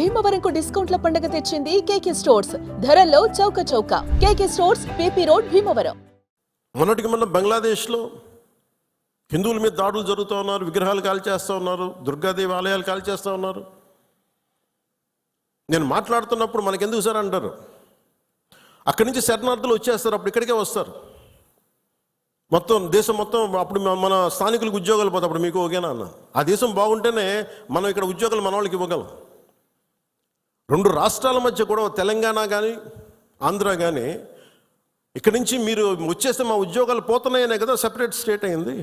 భీమవరంకు డిస్కౌంట్ల పండుగ తెచ్చింది కేకే స్టోర్స్. ధరల్లో చౌక చౌక. కేకే స్టోర్స్, పీపీ రోడ్, భీమవరం. మొన్నటికి మొన్న బంగ్లాదేశ్లో హిందువుల మీద దాడులు జరుగుతూ ఉన్నారు, విగ్రహాలు కాల్చేస్తూ ఉన్నారు, దుర్గాదేవి ఆలయాలు కాల్చేస్తూ ఉన్నారు. నేను మాట్లాడుతున్నప్పుడు మనకెందుకు సార్ అంటారు, అక్కడి నుంచి శరణార్థులు వచ్చేస్తారు, అప్పుడు ఇక్కడికే వస్తారు. మొత్తం దేశం మొత్తం అప్పుడు మన స్థానికులకు ఉద్యోగాలు పోతే అప్పుడు మీకు ఓకేనా అన్న. ఆ దేశం బాగుంటేనే మనం ఇక్కడ ఉద్యోగాలు మన వాళ్ళకి ఇవ్వగలం. 2 రాష్ట్రాల మధ్య కూడా తెలంగాణ కానీ ఆంధ్ర కానీ ఇక్కడి నుంచి మీరు వచ్చేస్తే మా ఉద్యోగాలు పోతున్నాయనే కదా సెపరేట్ స్టేట్ అయింది.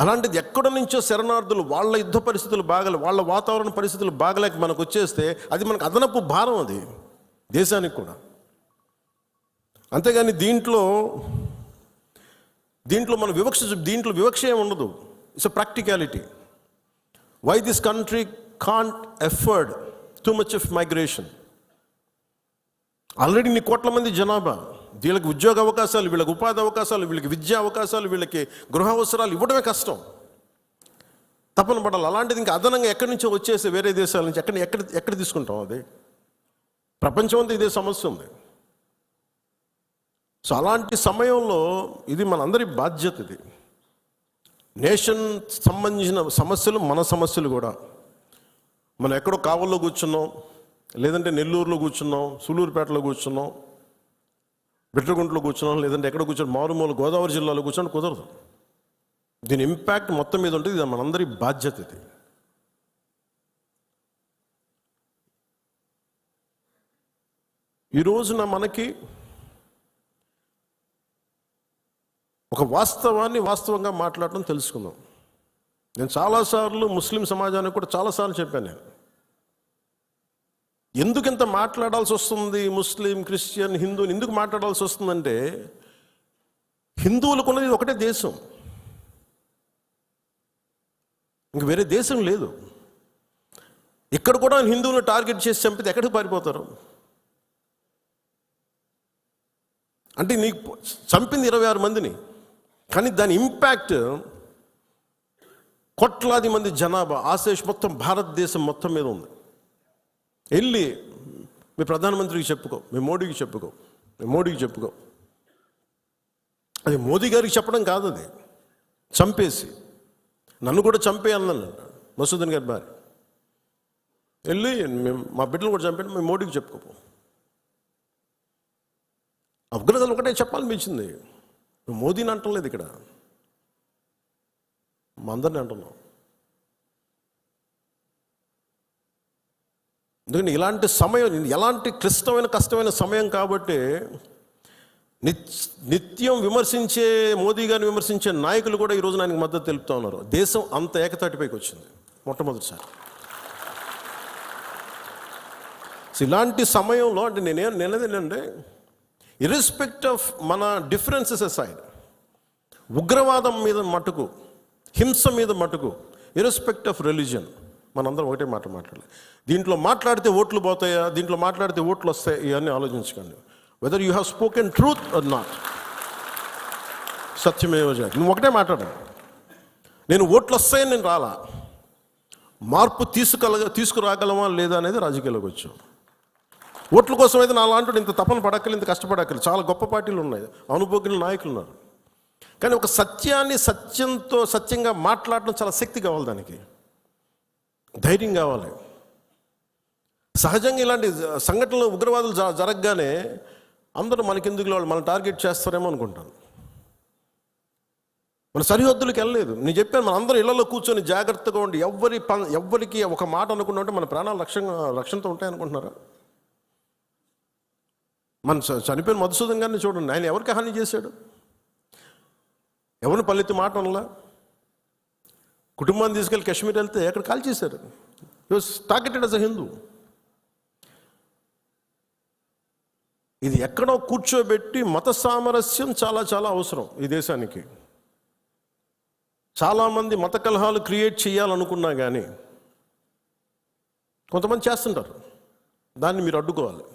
అలాంటిది ఎక్కడి నుంచో శరణార్థులు వాళ్ళ యుద్ధ పరిస్థితులు బాగలే, వాళ్ళ వాతావరణ పరిస్థితులు బాగలేక మనకు వచ్చేస్తే అది మనకు అదనపు భారం, అది దేశానికి కూడా. అంతేగాని దీంట్లో మన వివక్ష ఏమి ఉండదు. It's a practicality. Why this country can't afford too much of migration. Already 1 కోట్ల మంది జనాభా, వీళ్ళకి ఉద్యోగ అవకాశాలు, వీళ్ళకి ఉపాధి అవకాశాలు, వీళ్ళకి విద్యా అవకాశాలు, వీళ్ళకి గృహ అవసరాలు ఇవ్వడమే కష్టం, తప్పన పడాలి. అలాంటిది ఇంకా అదనంగా ఎక్కడి నుంచో వచ్చేసి వేరే దేశాల నుంచి ఎక్కడ తీసుకుంటాం? అది ప్రపంచం అంతా ఇదే సమస్య ఉంది. సో అలాంటి సమయంలో ఇది మనందరి బాధ్యత. ఇది నేషన్ సంబంధించిన సమస్యలు, మన సమస్యలు కూడా. మనం ఎక్కడో కావల్లో కూర్చున్నాం, లేదంటే నెల్లూరులో కూర్చున్నాం, సూలూరుపేటలో కూర్చున్నాం, బిట్రగుంటలో కూర్చున్నాం, లేదంటే ఎక్కడ కూర్చున్నాం, మారుమూల గోదావరి జిల్లాలో కూర్చొని కుదరదు. దీని ఇంపాక్ట్ మొత్తం మీద ఉంటుంది. ఇది మనందరి బాధ్యత. ఇది ఈ రోజున మనకి ఒక వాస్తవాన్ని వాస్తవంగా మాట్లాడటం తెలుసుకుందాం. నేను చాలాసార్లు ముస్లిం సమాజానికి కూడా చాలాసార్లు చెప్పాను, నేను ఎందుకు ఇంత మాట్లాడాల్సి వస్తుంది, ముస్లిం, క్రిస్టియన్, హిందువుని ఎందుకు మాట్లాడాల్సి వస్తుందంటే, హిందువులకు ఉన్నది ఒకటే దేశం, ఇంక వేరే దేశం లేదు. ఇక్కడ కూడా హిందువులను టార్గెట్ చేసి చంపితే ఎక్కడికి పారిపోతారు? అంటే నీకు చంపింది 26 మందిని, కానీ దాని ఇంపాక్ట్ కోట్లాది మంది జనాభా, ఆశేష్ మొత్తం భారతదేశం మొత్తం మీద ఉంది. వెళ్ళి మీ ప్రధానమంత్రికి చెప్పుకో, మీ మోడీకి చెప్పుకో. అది మోదీ గారికి చెప్పడం కాదు, అది చంపేసి నన్ను కూడా చంపేయాలని మసూదన్ గారి భార్య వెళ్ళి మా బిడ్డలు కూడా చంపేయండి, మీ మోడీకి చెప్పుకోపో. ఉగ్రతలు ఒకటే చెప్పాలనిపించింది. నువ్వు మోదీని అంటలేదు, ఇక్కడ మా అందరిని అంటున్నావు. ఎందుకంటే ఇలాంటి సమయం, ఎలాంటి కష్టమైన సమయం కాబట్టి నిత్యం విమర్శించే మోదీ గారిని విమర్శించే నాయకులు కూడా ఈరోజు ఆయనకు మద్దతు తెలుపుతూ ఉన్నారు. దేశం అంత ఏకతాటిపైకి వచ్చింది మొట్టమొదటిసారి. ఇలాంటి సమయంలో అంటే నేనేది ఏంటంటే, ఇర్రెస్పెక్ట్ ఆఫ్ మన డిఫరెన్సెస్ అసైడ్, ఉగ్రవాదం మీద మటుకు, హింస మీద మటుకు, ఇర్రెస్పెక్ట్ ఆఫ్ రిలీజియన్, మనందరం ఒకటే మాట మాట్లాడాలి. దీంట్లో మాట్లాడితే ఓట్లు పోతాయా, దీంట్లో మాట్లాడితే ఓట్లు వస్తాయి, ఇవన్నీ ఆలోచించకండి. Whether you have spoken truth or not, సత్యమేవ జయతే. నువ్వు ఒకటే మాట్లాడాలి, నేను ఓట్లు వస్తాయని నేను రాలా, మార్పు తీసుకురాగలమా లేదా అనేది రాజకీయాల్లోకి వచ్చాం. ఓట్ల కోసం అయితే నా లాంటి ఇంత తపన పడక్కలు, ఇంత కష్టపడక్కలు. చాలా గొప్ప పార్టీలు ఉన్నాయి, అనుభోగిన నాయకులు ఉన్నారు. కానీ ఒక సత్యాన్ని సత్యంగా మాట్లాడడం చాలా శక్తి కావాలి, దానికి ధైర్యం కావాలి. సహజంగా ఇలాంటి సంఘటనలు, ఉగ్రవాదులు జరగగానే అందరూ మనకెందుకు వాళ్ళు మన టార్గెట్ చేస్తారేమో అనుకుంటాను. మన సరిహద్దులకు వెళ్ళలేదు. నేను చెప్పాను, మన అందరూ ఇళ్లలో కూర్చొని జాగ్రత్తగా ఉండి ఎవ్వరికి ఒక మాట అనుకున్నామంటే మన ప్రాణాలు రక్షణతో ఉంటాయనుకుంటున్నారా? మన చనిపోయిన మధుసూదన్ గారిని చూడండి, ఆయన ఎవరికి హాని చేశాడు? ఎవరిని పల్లెత్తి మాట అనలా. కుటుంబాన్ని తీసుకెళ్ళి కాశ్మీర్ వెళ్తే ఎక్కడ కాల్ చేశారు. హి was targeted as a Hindu. ఇది ఎక్కడో కూర్చోబెట్టి మత సామరస్యం చాలా చాలా అవసరం ఈ దేశానికి. చాలామంది మత కలహాలు క్రియేట్ చేయాలనుకున్నా కానీ కొంతమంది చేస్తుంటారు. దాన్ని మీరు అడ్డుకోవాలి.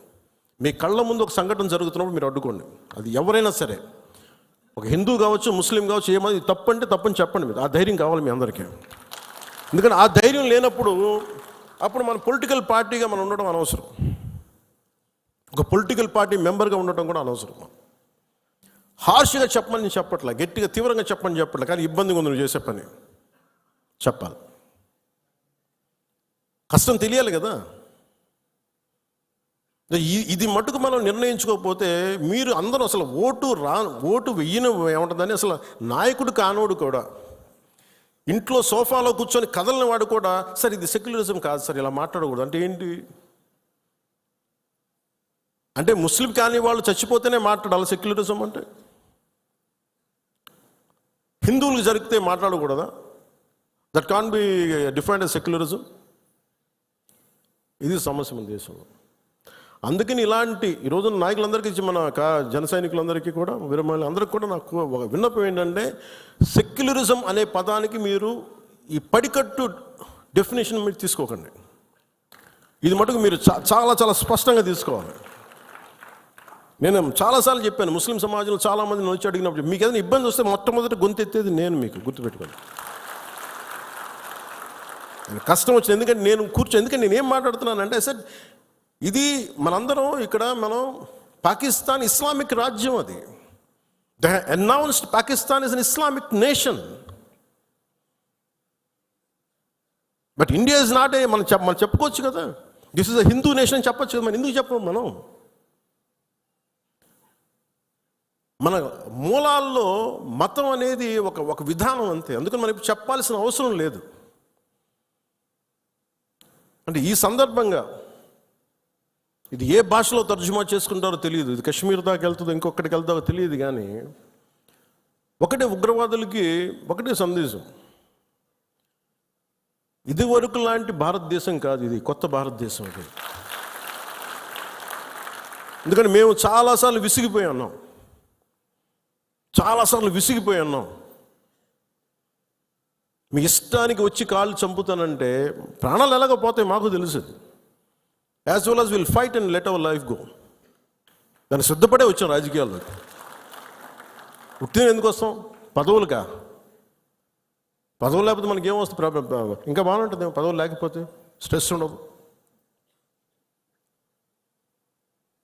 మీ కళ్ళ ముందు ఒక సంఘటన జరుగుతున్నప్పుడు మీరు అడ్డుకోండి. అది ఎవరైనా సరే, ఒక హిందూ కావచ్చు, ముస్లిం కావచ్చు, ఏమది తప్పు అంటే తప్పని చెప్పండి. మీరు ఆ ధైర్యం కావాలి మీ అందరికీ. ఎందుకంటే ఆ ధైర్యం లేనప్పుడు అప్పుడు మన పొలిటికల్ పార్టీగా మనం ఉండడం అనవసరం, ఒక పొలిటికల్ పార్టీ మెంబర్గా ఉండటం కూడా అనవసరం. హార్ష్గా చెప్పమని చెప్పట్లే, గట్టిగా తీవ్రంగా చెప్పమని చెప్పట్లే, కానీ ఇబ్బందిగా ఉంది నువ్వు చేసే పని చెప్పాలి. కష్టం తెలియాలి కదా. ఇది మటుకు మనం నిర్ణయించుకోకపోతే మీరు అందరూ అసలు ఓటు వెయ్యను ఏముంటుందని, అసలు నాయకుడు కానోడు కూడా ఇంట్లో సోఫాలో కూర్చొని కదలని వాడు కూడా సార్ ఇది సెక్యులరిజం కాదు సార్, ఇలా మాట్లాడకూడదు అంటే ఏంటి అంటే ముస్లిం కాని వాళ్ళు చచ్చిపోతేనే మాట్లాడాలి సెక్యులరిజం అంటే? హిందువులకు జరిగితే మాట్లాడకూడదా? That can be defined as secularism. ఇది సమస్య మన దేశంలో. అందుకని ఇలాంటి ఈరోజు నాయకులందరికీ, మన జన సైనికులందరికీ కూడా, విరమాలి అందరికీ కూడా నాకు ఒక విన్నపం ఏంటంటే, సెక్యులరిజం అనే పదానికి మీరు ఈ పడికట్టు డెఫినేషన్ మీరు తీసుకోకండి. ఇది మటుకు మీరు చాలా చాలా స్పష్టంగా తీసుకోవాలి. నేను చాలాసార్లు చెప్పాను, ముస్లిం సమాజంలో చాలామంది వచ్చి అడిగినప్పుడు మీకు ఏదైనా ఇబ్బంది వస్తే మొట్టమొదటి గొంతెత్తేది నేను, మీకు గుర్తుపెట్టుకోండి. కష్టం వచ్చింది ఎందుకంటే ఎందుకంటే నేను ఏం మాట్లాడుతున్నానంటే సార్, ఇది మనందరం ఇక్కడ మనం పాకిస్తాన్ ఇస్లామిక్ రాజ్యం, అది they announced Pakistan is an Islamic nation. But India is not a మనం చెప్పుకోవచ్చు కదా, this is a Hindu nation చెప్పచ్చు కదా. మనం ఎందుకు చెప్పము? మన మూలాల్లో మతం అనేది ఒక విధానం అంతే. అందుకని మనం ఇప్పుడు చెప్పాల్సిన అవసరం లేదు. అంటే ఈ సందర్భంగా ఇది ఏ భాషలో తర్జుమా చేసుకుంటారో తెలియదు, ఇది కశ్మీర్ దాకా వెళ్తుందో ఇంకొకటికి వెళ్తారో తెలియదు, కానీ ఒకటే ఉగ్రవాదులకి ఒకటే సందేశం, ఇది వరకు లాంటి భారతదేశం కాదు, ఇది కొత్త భారతదేశం. అది ఎందుకంటే మేము చాలాసార్లు విసిగిపోయి ఉన్నాం. మీ ఇష్టానికి వచ్చి కాళ్ళు చంపుతానంటే ప్రాణాలు ఎలాగపోతాయి మాకు తెలుసు. As well as will fight and let our life go. దాన్ని సిద్ధపడే వచ్చాం రాజకీయాల్లోకి. ఉట్టిన ఎందుకు వస్తాం? పదవులుగా. పదవులు లేకపోతే మనకి ఏమొస్తుంది? ఇంకా బాగుంటుంది పదవులు లేకపోతే, స్ట్రెస్ ఉండదు.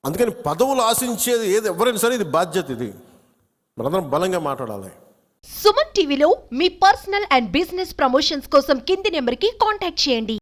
అందుకని పదవులు ఆశించేది ఎవరైనా సరే ఇది బాధ్యత. ఇది మనందరం బలంగా మాట్లాడాలి. సుమన్ టీవీలో మీ పర్సనల్ అండ్ బిజినెస్ ప్రమోషన్స్ కోసం కింది నెంబర్కి కాంటాక్ట్ చేయండి.